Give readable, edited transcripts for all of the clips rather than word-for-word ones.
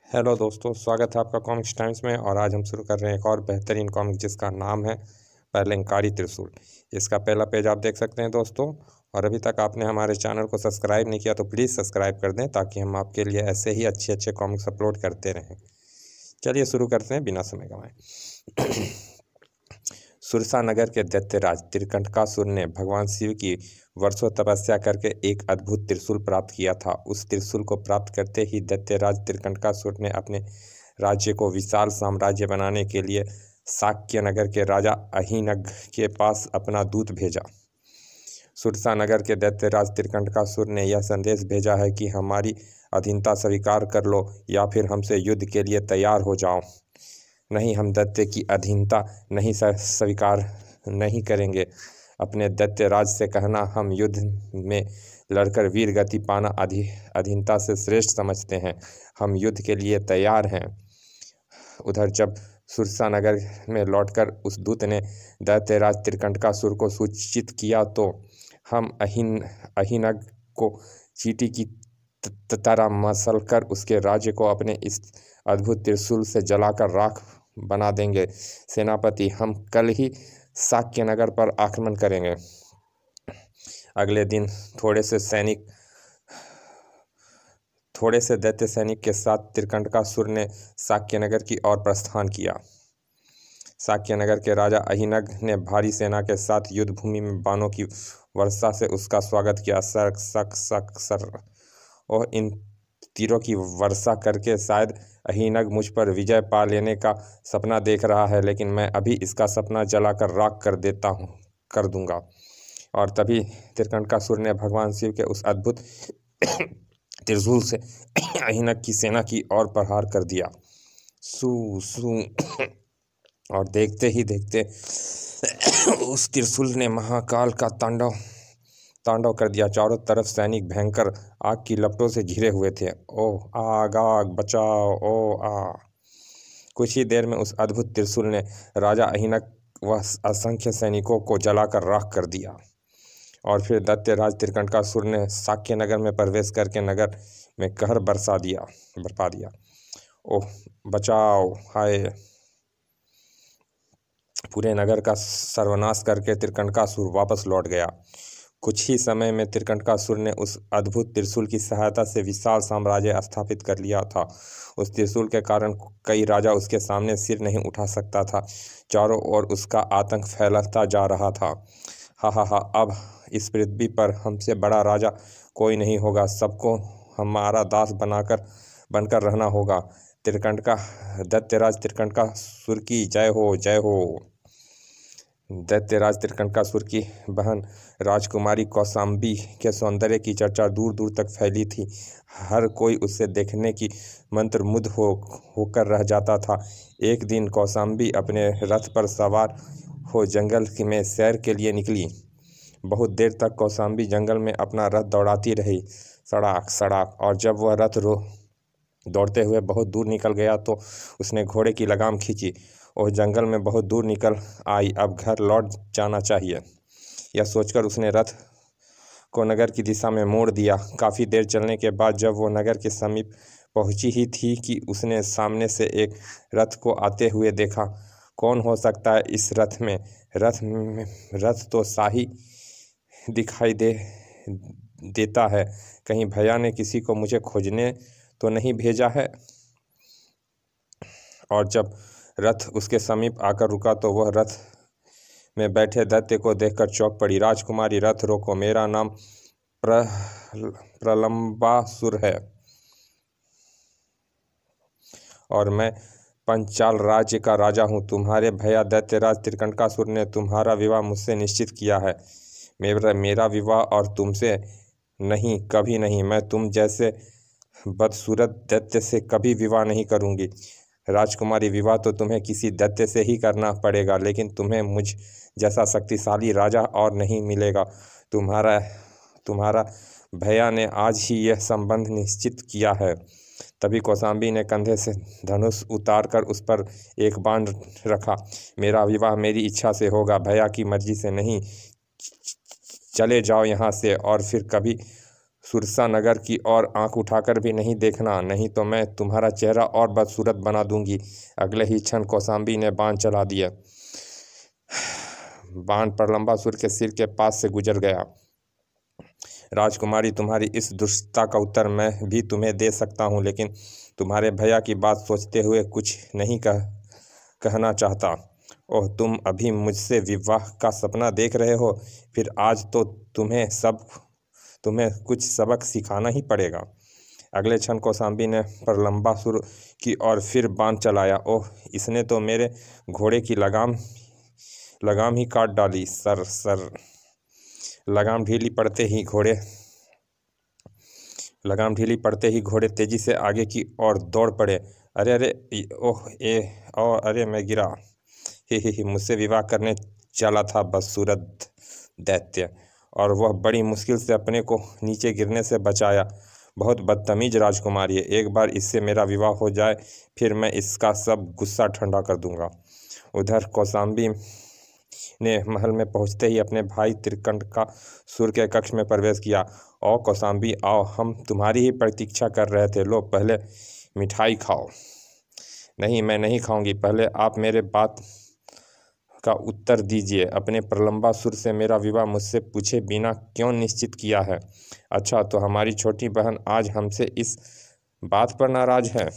Hello दोस्तों, स्वागत है आपका कॉमिक्स टाइम्स में। और आज हम शुरू कर रहे हैं एक और बेहतरीन कॉमिक जिसका नाम है प्रलंकारी त्रिशूल। इसका पहला पेज आप देख सकते हैं दोस्तों। और अभी तक आपने हमारे चैनल को सब्सक्राइब नहीं किया तो प्लीज़ सब्सक्राइब कर दें ताकि हम आपके लिए ऐसे ही अच्छे अच्छे कॉमिक्स अपलोड करते रहें। चलिए शुरू करते हैं बिना समय गंवाए। सुरसा नगर के दैत्यराज त्रिकंटकासुर ने भगवान शिव की वर्षों तपस्या करके एक अद्भुत त्रिशूल प्राप्त किया था। उस त्रिशूल को प्राप्त करते ही दैत्यराज त्रिकंटकासुर ने अपने राज्य को विशाल साम्राज्य बनाने के लिए शाक्य नगर के राजा अहिनग के पास अपना दूत भेजा। सुरसा नगर के दैत्यराज त्रिकंटकासुर ने यह संदेश भेजा है कि हमारी अधीनता स्वीकार कर लो या फिर हमसे युद्ध के लिए तैयार हो जाओ। नहीं, हम दैत्य की अधीनता नहीं स्वीकार नहीं करेंगे। अपने दैत्य राज से कहना, हम युद्ध में लड़कर वीर गति पाना अधीनता से श्रेष्ठ समझते हैं। हम युद्ध के लिए तैयार हैं। उधर जब सुरसा नगर में लौटकर उस दूत ने दैत्यराज त्रिकंटकासुर को सूचित किया तो हम अहिनग को चींटी की तरह मसलकर उसके राज्य को अपने इस अद्भुत त्रिशूल से जलाकर राख बना देंगे। सेनापति, हम कल ही शाक्य नगर पर आक्रमण करेंगे। अगले दिन थोड़े से दैत्य सैनिक के साथ त्रिकंटकासुर ने शाक्य नगर की ओर प्रस्थान किया। शाक्य नगर के राजा अहिनग ने भारी सेना के साथ युद्ध भूमि में बाणों की वर्षा से उसका स्वागत किया। सर सक सक सर और इन तीरों की वर्षा करके शायद अहिनग मुझ पर विजय पा लेने का सपना देख रहा है, लेकिन मैं अभी इसका सपना जलाकर राख कर दूंगा। और तभी त्रिकंटकासुर ने भगवान शिव के उस अद्भुत त्रिशूल से अहिनग की सेना की ओर प्रहार कर दिया। सू सू और देखते ही देखते उस त्रिशूल ने महाकाल का तांडव कर दिया। चारों तरफ सैनिक भयंकर आग की लपटों से घिरे हुए थे। ओह आग आग बचाओ, ओ आ। कुछ ही देर में उस अद्भुत त्रिशूल ने राजा अहिनग व असंख्य सैनिकों को जलाकर राख कर दिया। और फिर दैत्यराज त्रिकंटकासुर ने शाक्य नगर में प्रवेश करके नगर में कहर बरपा दिया। ओह बचाओ, हाय। पूरे नगर का सर्वनाश करके त्रिकंटकासुर वापस लौट गया। कुछ ही समय में त्रिकंटकासुर ने उस अद्भुत त्रिशूल की सहायता से विशाल साम्राज्य स्थापित कर लिया था। उस त्रिशूल के कारण कई राजा उसके सामने सिर नहीं उठा सकता था। चारों ओर उसका आतंक फैलता जा रहा था। हा हा हा, अब इस पृथ्वी पर हमसे बड़ा राजा कोई नहीं होगा। सबको हमारा दास बनकर रहना होगा। दैत्यराज त्रिकंटकासुर की जय हो, जय हो। दैत्यराज त्रिकंटकासुर की बहन राजकुमारी कौशाम्बी के सौंदर्य की चर्चा दूर दूर तक फैली थी। हर कोई उसे देखने की मंत्रमुग्ध होकर रह जाता था। एक दिन कौशाम्बी अपने रथ पर सवार हो जंगल में सैर के लिए निकली। बहुत देर तक कौशाम्बी जंगल में अपना रथ दौड़ाती रही, सड़ाक सड़ाक। और जब वह रथ दौड़ते हुए बहुत दूर निकल गया तो उसने घोड़े की लगाम खींची। और जंगल में बहुत दूर निकल आई, अब घर लौट जाना चाहिए। यह सोचकर उसने रथ को नगर की दिशा में मोड़ दिया। काफ़ी देर चलने के बाद जब वो नगर के समीप पहुंची ही थी कि उसने सामने से एक रथ को आते हुए देखा। कौन हो सकता है इस रथ में? रथ तो शाही दिखाई देता है। कहीं भैया ने किसी को मुझे खोजने तो नहीं भेजा है? और जब रथ उसके समीप आकर रुका तो वह रथ में बैठे दैत्य को देखकर चौंक पड़ी। राजकुमारी, रथ रोको, मेरा नाम प्रलंबासुर है और मैं पंचाल राज्य का राजा हूँ। तुम्हारे भैया दैत्यराज त्रिकंटकासुर ने तुम्हारा विवाह मुझसे निश्चित किया है। मेरा विवाह और तुमसे नहीं, कभी नहीं। मैं तुम जैसे बदसूरत दैत्य से कभी विवाह नहीं करूँगी। राजकुमारी, विवाह तो तुम्हें किसी दैत्य से ही करना पड़ेगा, लेकिन तुम्हें मुझ जैसा शक्तिशाली राजा और नहीं मिलेगा। तुम्हारा भैया ने आज ही यह संबंध निश्चित किया है। तभी कौशाम्बी ने कंधे से धनुष उतारकर उस पर एक बाण रखा। मेरा विवाह मेरी इच्छा से होगा, भैया की मर्जी से नहीं। चले जाओ यहाँ से और फिर कभी सुरसा नगर की ओर आंख उठाकर भी नहीं देखना, नहीं तो मैं तुम्हारा चेहरा और बदसूरत बना दूंगी। अगले ही क्षण कौशाम्बी ने बाण चला दिया। बाण प्रलंबासुर के सिर के पास से गुजर गया। राजकुमारी, तुम्हारी इस दुष्टता का उत्तर मैं भी तुम्हें दे सकता हूँ, लेकिन तुम्हारे भैया की बात सोचते हुए कुछ नहीं कहना चाहता। ओह, तुम अभी मुझसे विवाह का सपना देख रहे हो? फिर आज तो तुम्हें कुछ सबक सिखाना ही पड़ेगा। अगले क्षण कौशाम्बी ने प्रलंबासुर की ओर फिर बाण चलाया। ओह, इसने तो मेरे घोड़े की लगाम ही काट डाली। सर लगाम ढीली पड़ते ही घोड़े तेजी से आगे की ओर दौड़ पड़े। अरे अरे, अरे मैं गिरा। ही मुझसे विवाह करने चला था बदसूरत दैत्य, और वह बड़ी मुश्किल से अपने को नीचे गिरने से बचाया। बहुत बदतमीज राजकुमारी है। एक बार इससे मेरा विवाह हो जाए, फिर मैं इसका सब गुस्सा ठंडा कर दूंगा। उधर कौशाम्बी ने महल में पहुंचते ही अपने भाई त्रिकंटकासुर के कक्ष में प्रवेश किया। ओ कौशाम्बी, आओ, हम तुम्हारी ही प्रतीक्षा कर रहे थे। लो, पहले मिठाई खाओ। नहीं, मैं नहीं खाऊंगी। पहले आप मेरे बात का उत्तर दीजिए। अपने प्रलंबासुर से मेरा विवाह मुझसे पूछे बिना क्यों निश्चित किया है? अच्छा, तो हमारी छोटी बहन आज हमसे इस बात पर नाराज है?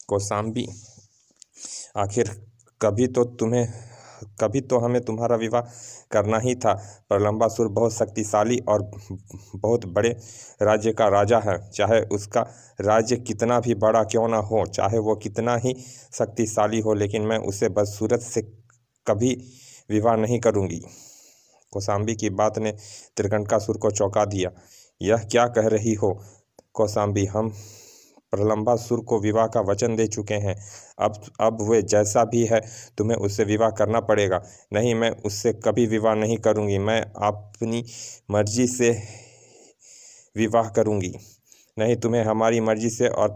कौशाम्बी, आखिर कभी तो हमें तुम्हारा विवाह करना ही था। प्रलंबासुर बहुत शक्तिशाली और बहुत बड़े राज्य का राजा है। चाहे उसका राज्य कितना भी बड़ा क्यों ना हो, चाहे वो कितना ही शक्तिशाली हो, लेकिन मैं उसे बदसूरत से कभी विवाह नहीं करूंगी। कौशाम्बी की बात ने त्रिकंटकासुर को चौंका दिया। यह क्या कह रही हो कौशाम्बी? हम प्रलंबासुर को विवाह का वचन दे चुके हैं। अब वे जैसा भी है, तुम्हें उससे विवाह करना पड़ेगा। नहीं, मैं उससे कभी विवाह नहीं करूंगी। मैं अपनी मर्जी से विवाह करूंगी। नहीं, तुम्हें हमारी मर्जी से और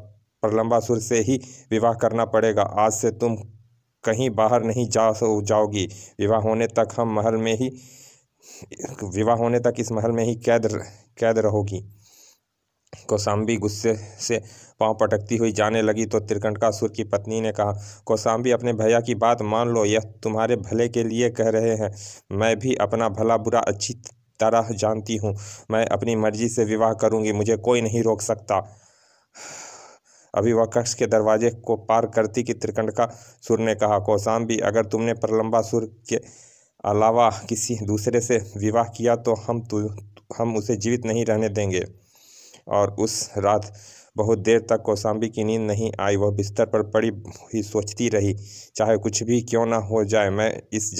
प्रलंबासुर से ही विवाह करना पड़ेगा। आज से तुम कहीं बाहर नहीं जाओगी। विवाह होने तक इस महल में ही कैद रहोगी। कौशाम्बी गुस्से से पांव पटकती हुई जाने लगी तो त्रिकंटकासुर की पत्नी ने कहा, कौशाम्बी, अपने भैया की बात मान लो। यह तुम्हारे भले के लिए कह रहे हैं। मैं भी अपना भला बुरा अच्छी तरह जानती हूँ। मैं अपनी मर्जी से विवाह करूँगी, मुझे कोई नहीं रोक सकता। अभी वह कक्ष के दरवाजे को पार करती कि त्रिकंटकासुर ने कहा, कौशाम्बी, अगर तुमने प्रलंबासुर के अलावा किसी दूसरे से विवाह किया तो हम उसे जीवित नहीं रहने देंगे। और उस रात बहुत देर तक कौशाम्बी की नींद नहीं आई। वह बिस्तर पर पड़ी हुई सोचती रही, चाहे कुछ भी क्यों ना हो जाए, मैं इस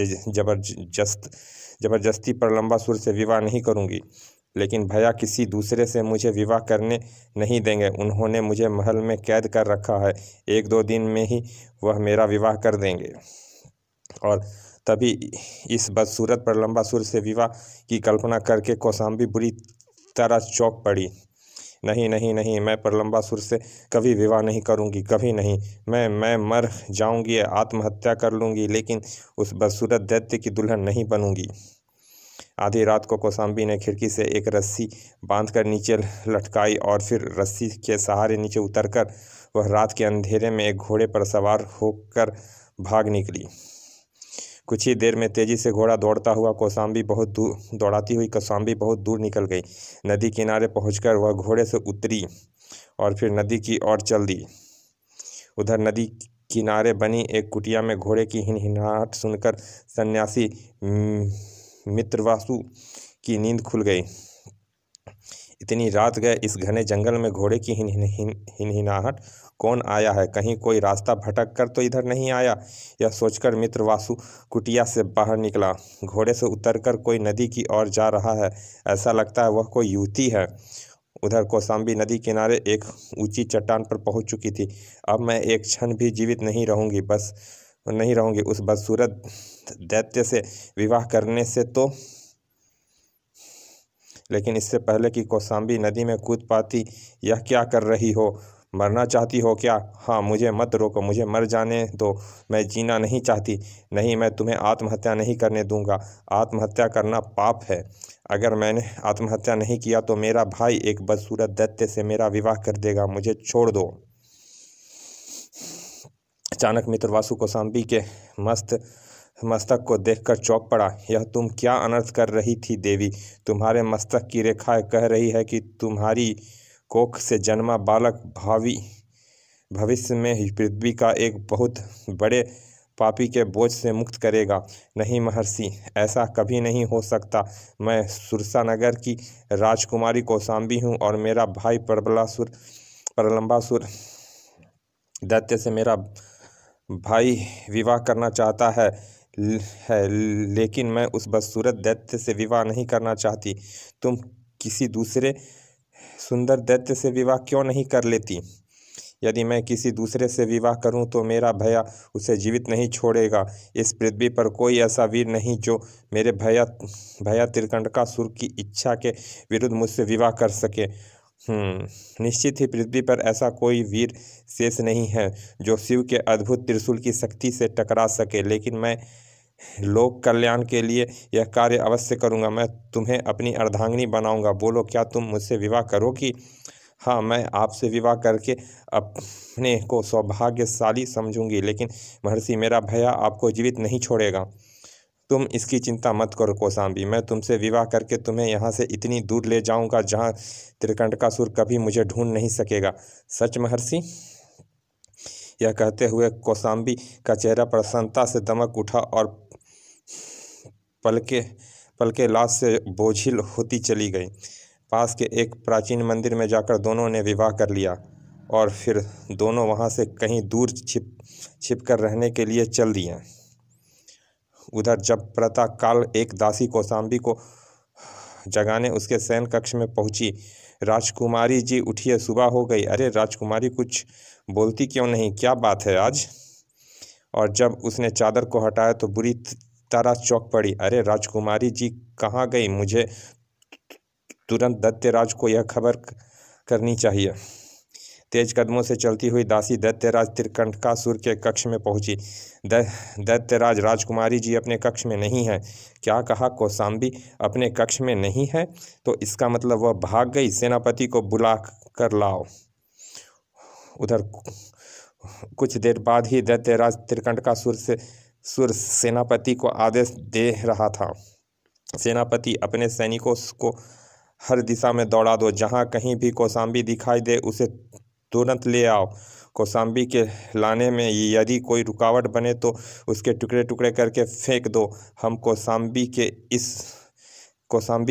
जबरदस्ती प्रलंबासुर से विवाह नहीं करूंगी। लेकिन भैया किसी दूसरे से मुझे विवाह करने नहीं देंगे। उन्होंने मुझे महल में कैद कर रखा है। 1-2 दिन में ही वह मेरा विवाह कर देंगे। और तभी इस बदसूरत प्रलंबासुर से विवाह की कल्पना करके कौशाम्बी बुरी तरह चौंक पड़ी। नहीं नहीं नहीं, मैं प्रलंबासुर से कभी विवाह नहीं करूंगी, कभी नहीं। मैं मर जाऊंगी, आत्महत्या कर लूंगी, लेकिन उस बदसूरत दैत्य की दुल्हन नहीं बनूंगी। आधी रात को कौशाम्बी ने खिड़की से एक रस्सी बांधकर नीचे लटकाई और फिर रस्सी के सहारे नीचे उतरकर वह रात के अंधेरे में एक घोड़े पर सवार होकर भाग निकली। कुछ ही देर में तेजी से घोड़ा दौड़ाती हुई कौशाम्बी बहुत दूर निकल गई। नदी किनारे पहुंचकर वह घोड़े से उतरी और फिर नदी की ओर चल दी। उधर नदी किनारे बनी एक कुटिया में घोड़े की हिनहिनाहट सुनकर सन्यासी मित्रवासु की नींद खुल गई। इतनी रात गए इस घने जंगल में घोड़े की हिनहिनाहट कौन आया है? कहीं कोई रास्ता भटक कर तो इधर नहीं आया? यह सोचकर मित्रवासु कुटिया से बाहर निकला। घोड़े से उतरकर कोई नदी की ओर जा रहा है। ऐसा लगता है वह कोई युवती है। उधर कौशाम्बी नदी किनारे एक ऊंची चट्टान पर पहुंच चुकी थी। अब मैं एक क्षण भी जीवित नहीं रहूंगी। उस बदसूरत दैत्य से विवाह करने से तो, लेकिन इससे पहले कि कौशाम्बी नदी में कूद पाती, यह क्या कर रही हो? मरना चाहती हो क्या? हाँ, मुझे मत रोको, मुझे मर जाने दो, मैं जीना नहीं चाहती। नहीं, मैं तुम्हें आत्महत्या नहीं करने दूंगा। आत्महत्या करना पाप है। अगर मैंने आत्महत्या नहीं किया तो मेरा भाई एक बदसूरत दैत्य से मेरा विवाह कर देगा। मुझे छोड़ दो। अचानक मित्र वासु कौशाम्बी के मस्तक को देखकर चौंक पड़ा। यह तुम क्या अनर्थ कर रही थी देवी? तुम्हारे मस्तक की रेखाएं कह रही है कि तुम्हारी कोख से जन्मा बालक भविष्य में पृथ्वी का एक बहुत बड़े पापी के बोझ से मुक्त करेगा। नहीं महर्षि, ऐसा कभी नहीं हो सकता। मैं सुरसा नगर की राजकुमारी कौशाम्बी हूँ और मेरा भाई प्रलंबासुर दैत्य से मेरा भाई विवाह करना चाहता है, लेकिन मैं उस बदसूरत दैत्य से विवाह नहीं करना चाहती। तुम किसी दूसरे सुंदर दैत्य से विवाह क्यों नहीं कर लेती? यदि मैं किसी दूसरे से विवाह करूं तो मेरा भैया उसे जीवित नहीं छोड़ेगा। इस पृथ्वी पर कोई ऐसा वीर नहीं जो मेरे भैया त्रिकंटकासुर की इच्छा के विरुद्ध मुझसे विवाह कर सके। निश्चित ही पृथ्वी पर ऐसा कोई वीर शेष नहीं है जो शिव के अद्भुत त्रिशूल की शक्ति से टकरा सके, लेकिन मैं लोक कल्याण के लिए यह कार्य अवश्य करूंगा। मैं तुम्हें अपनी अर्धांगिनी बनाऊंगा। बोलो, क्या तुम मुझसे विवाह करोगी? हाँ, मैं आपसे विवाह करके अपने को सौभाग्यशाली समझूंगी, लेकिन महर्षि, मेरा भैया आपको जीवित नहीं छोड़ेगा। तुम इसकी चिंता मत करो कौशाम्बी, मैं तुमसे विवाह करके तुम्हें यहाँ से इतनी दूर ले जाऊंगा जहाँ त्रिकंटकासुर कभी मुझे ढूंढ नहीं सकेगा। सच महर्षि? यह कहते हुए कौशाम्बी का चेहरा प्रसन्नता से दमक उठा और पलके लाश से बोझिल होती चली गई। पास के एक प्राचीन मंदिर में जाकर दोनों ने विवाह कर लिया और फिर दोनों वहां से कहीं दूर छिप कर रहने के लिए चल दिए। उधर जब प्रातःकाल एक दासी कौशाम्बी को जगाने उसके शयन कक्ष में पहुंची। राजकुमारी जी उठिए, सुबह हो गई। अरे राजकुमारी, कुछ बोलती क्यों नहीं? क्या बात है आज? और जब उसने चादर को हटाया तो बुरी तरह चौंक पड़ी। अरे राजकुमारी जी कहाँ गई? मुझे तुरंत दैत्यराज को यह खबर करनी चाहिए। तेज कदमों से चलती हुई दासी दैत्यराज त्रिकंटकासुर के कक्ष में पहुंची। दैत्यराज, राजकुमारी जी अपने कक्ष में नहीं है। क्या कहा? कौशाम्बी अपने कक्ष में नहीं है? तो इसका मतलब वह भाग गई। सेनापति को बुला कर लाओ। उधर कुछ देर बाद ही दैत्यराज त्रिकंटकासुर सेनापति को आदेश दे रहा था। सेनापति, अपने सैनिकों को हर दिशा में दौड़ा दो। जहाँ कहीं भी कौशाम्बी दिखाई दे उसे तुरंत ले आओ। कौशाम्बी के लाने में यदि कोई रुकावट बने तो उसके टुकड़े टुकड़े करके फेंक दो। हम कौशाम्बी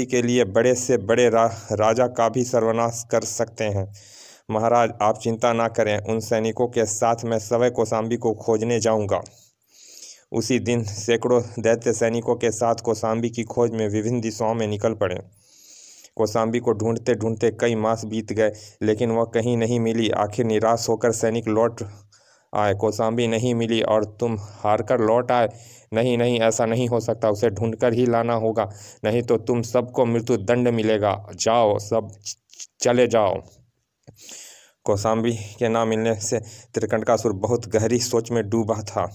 के लिए बड़े से बड़े राजा का भी सर्वनाश कर सकते हैं। महाराज, आप चिंता ना करें। उन सैनिकों के साथ मैं स्वयं कौशाम्बी को खोजने जाऊंगा। उसी दिन सैकड़ों दैत्य सैनिकों के साथ कौशाम्बी की खोज में विभिन्न दिशाओं में निकल पड़े। कौशाम्बी को ढूंढते ढूंढते कई मास बीत गए, लेकिन वह कहीं नहीं मिली। आखिर निराश होकर सैनिक लौट आए। कौशाम्बी नहीं मिली और तुम हारकर लौट आए? नहीं नहीं, ऐसा नहीं हो सकता। उसे ढूंढकर ही लाना होगा, नहीं तो तुम सबको मृत्यु दंड मिलेगा। जाओ, सब चले जाओ। कौशाम्बी के ना मिलने से त्रिकंटकासुर बहुत गहरी सोच में डूबा था।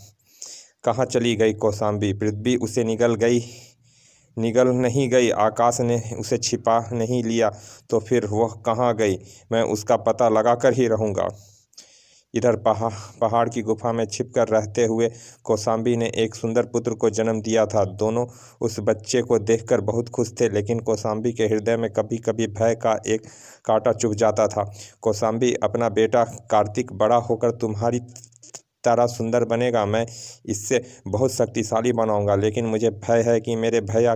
कहाँ चली गई कौशाम्बी? पृथ्वी उसे निगल नहीं गई? आकाश ने उसे छिपा नहीं लिया? तो फिर वह कहाँ गई? मैं उसका पता लगा कर ही रहूँगा। इधर पहाड़ की गुफा में छिपकर रहते हुए कौशाम्बी ने एक सुंदर पुत्र को जन्म दिया था। दोनों उस बच्चे को देखकर बहुत खुश थे, लेकिन कौशाम्बी के हृदय में कभी कभी भय का एक कांटा चुभ जाता था। कौशाम्बी, अपना बेटा कार्तिक बड़ा होकर तुम्हारी तरह सुंदर बनेगा। मैं इससे बहुत शक्तिशाली बनाऊंगा, लेकिन मुझे भय है कि मेरे भैया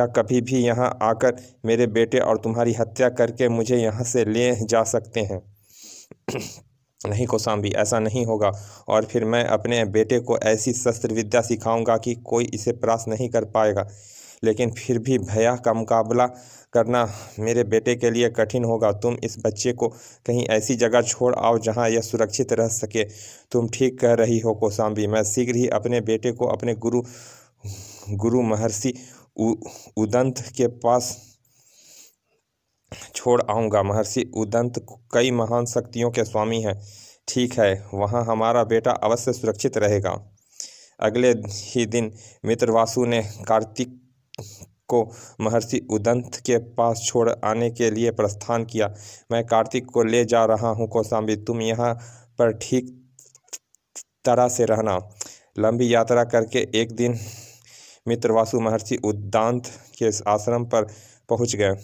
कभी भी यहाँ आकर मेरे बेटे और तुम्हारी हत्या करके मुझे यहाँ से ले जा सकते हैं। नहीं कौशाम्बी, ऐसा नहीं होगा। और फिर मैं अपने बेटे को ऐसी शस्त्र विद्या सिखाऊंगा कि कोई इसे परास्त नहीं कर पाएगा। लेकिन फिर भी भैया का मुकाबला करना मेरे बेटे के लिए कठिन होगा। तुम इस बच्चे को कहीं ऐसी जगह छोड़ आओ जहां यह सुरक्षित रह सके। तुम ठीक कह रही हो कौशाम्बी। मैं शीघ्र ही अपने बेटे को अपने गुरु महर्षि उदंत के पास छोड़ आऊँगा। महर्षि उदंत कई महान शक्तियों के स्वामी हैं। ठीक है, वहाँ हमारा बेटा अवश्य सुरक्षित रहेगा। अगले ही दिन मित्रवासु ने कार्तिक को महर्षि उदंत के पास छोड़ आने के लिए प्रस्थान किया। मैं कार्तिक को ले जा रहा हूँ कौशाम्बी, तुम यहाँ पर ठीक तरह से रहना। लंबी यात्रा करके एक दिन मित्रवासु महर्षि उदंत के आश्रम पर पहुँच गए।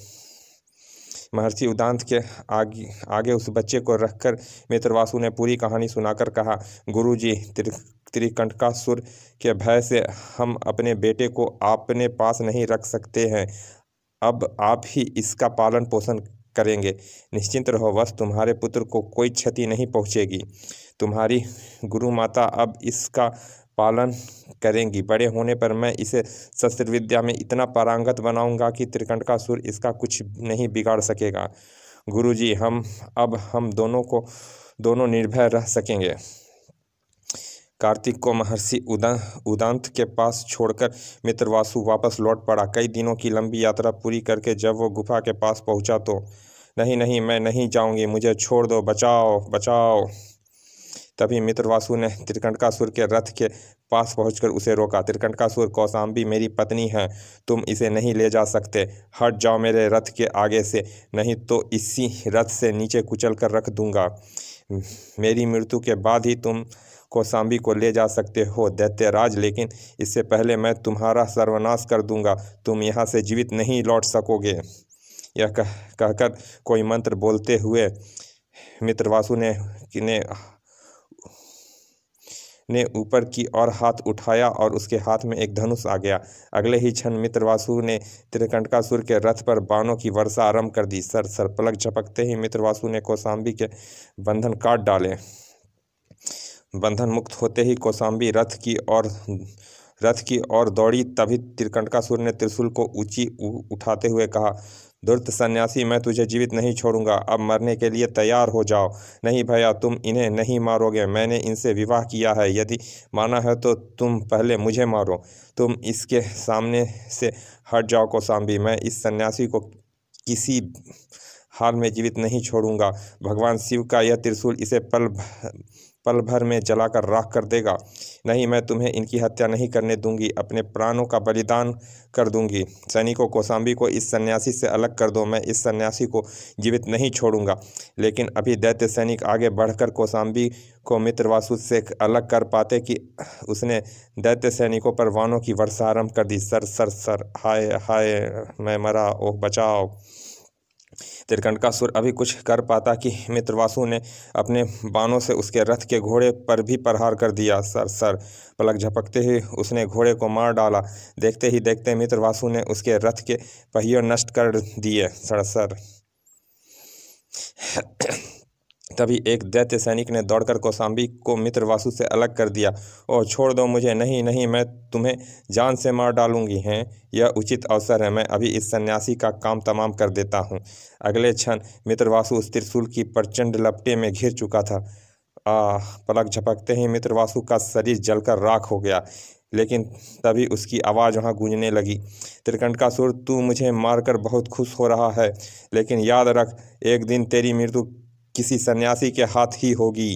महर्षि उदंत के आगे उस बच्चे को रखकर मित्रवासु ने पूरी कहानी सुनाकर कहा, गुरुजी, त्रिकंटकासुर के भय से हम अपने बेटे को अपने पास नहीं रख सकते हैं। अब आप ही इसका पालन पोषण करेंगे। निश्चिंत रहो, बस तुम्हारे पुत्र को कोई क्षति नहीं पहुंचेगी। तुम्हारी गुरु माता अब इसका पालन करेंगी। बड़े होने पर मैं इसे शस्त्र विद्या में इतना पारंगत बनाऊंगा कि त्रिकंटकासुर इसका कुछ नहीं बिगाड़ सकेगा। गुरुजी, हम दोनों निर्भय रह सकेंगे। कार्तिक को महर्षि उदंत के पास छोड़कर मित्रवासु वापस लौट पड़ा। कई दिनों की लंबी यात्रा पूरी करके जब वो गुफा के पास पहुंचा तो, नहीं, मैं नहीं जाऊंगी, मुझे छोड़ दो, बचाओ। तभी मित्रवासु ने त्रिकंटकासुर के रथ के पास पहुंचकर उसे रोका। त्रिकंटकासुर, कौशाम्बी मेरी पत्नी है, तुम इसे नहीं ले जा सकते। हट जाओ मेरे रथ के आगे से, नहीं तो इसी रथ से नीचे कुचल कर रख दूंगा। मेरी मृत्यु के बाद ही तुम कौशाम्बी को ले जा सकते हो दैत्यराज, लेकिन इससे पहले मैं तुम्हारा सर्वनाश कर दूंगा। तुम यहाँ से जीवित नहीं लौट सकोगे। यह कहकर कोई मंत्र बोलते हुए मित्रवासु ने ऊपर की ओर हाथ उठाया और उसके हाथ में एक धनुष आ गया। अगले ही क्षण मित्रवासु ने त्रिकंटकासुर के रथ पर बाणों की वर्षा आरंभ कर दी। सर पलक झपकते ही मित्रवासु ने कौशाम्बी के बंधन काट डाले। बंधन मुक्त होते ही कौशाम्बी रथ की ओर दौड़ी। तभी त्रिकंटकासुर ने त्रिशूल को ऊंची उठाते हुए कहा, धूर्त सन्यासी, मैं तुझे जीवित नहीं छोड़ूंगा। अब मरने के लिए तैयार हो जाओ। नहीं भैया, तुम इन्हें नहीं मारोगे, मैंने इनसे विवाह किया है। यदि माना है तो तुम पहले मुझे मारो। तुम इसके सामने से हट जाओ कौशाम्बी, मैं इस सन्यासी को किसी हाल में जीवित नहीं छोड़ूंगा। भगवान शिव का यह त्रिशूल इसे पल भर में जलाकर राख कर देगा। नहीं, मैं तुम्हें इनकी हत्या नहीं करने दूंगी, अपने प्राणों का बलिदान कर दूंगी। सैनिकों, कौशाम्बी को इस सन्यासी से अलग कर दो, मैं इस सन्यासी को जीवित नहीं छोड़ूंगा। लेकिन अभी दैत्य सैनिक आगे बढ़कर कौशाम्बी को मित्रवासु से अलग कर पाते कि उसने दैत्य सैनिकों पर बाणों की वर्षा आरंभ कर दी। सर, हाय, मैं मरा, ओह बचाओ। त्रिकंटकासुर अभी कुछ कर पाता कि मित्रवासु ने अपने बाणों से उसके रथ के घोड़े पर भी प्रहार कर दिया। सर पलक झपकते ही उसने घोड़े को मार डाला। देखते ही देखते मित्रवासु ने उसके रथ के पहिए नष्ट कर दिए। सर तभी एक दैत्य सैनिक ने दौड़कर कौशाम्बी को मित्रवासु से अलग कर दिया। ओह, छोड़ दो मुझे। नहीं, मैं तुम्हें जान से मार डालूंगी। हैं, यह उचित अवसर है, मैं अभी इस सन्यासी का काम तमाम कर देता हूँ। अगले क्षण मित्रवासु उस त्रिशूल की प्रचंड लपटे में घिर चुका था। पलक झपकते ही मित्रवासु का शरीर जलकर राख हो गया। लेकिन तभी उसकी आवाज़ वहाँ गूंजने लगी, त्रिकंटकासुर, तू मुझे मारकर बहुत खुश हो रहा है, लेकिन याद रख, एक दिन तेरी मृत्यु किसी सन्यासी के हाथ ही होगी।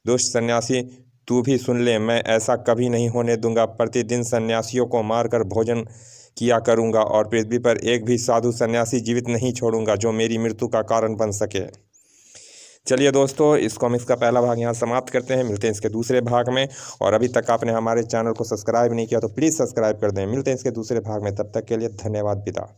दुष्ट सन्यासी, तू भी सुन ले, मैं ऐसा कभी नहीं होने दूंगा। प्रतिदिन सन्यासियों को मारकर भोजन किया करूंगा और पृथ्वी पर एक भी साधु सन्यासी जीवित नहीं छोड़ूंगा जो मेरी मृत्यु का कारण बन सके। चलिए दोस्तों, इस कॉमिक्स का पहला भाग यहाँ समाप्त करते हैं। मिलते हैं इसके दूसरे भाग में। और अभी तक आपने हमारे चैनल को सब्सक्राइब नहीं किया तो प्लीज़ सब्सक्राइब कर दें। मिलते हैं इसके दूसरे भाग में, तब तक के लिए धन्यवाद, विदा।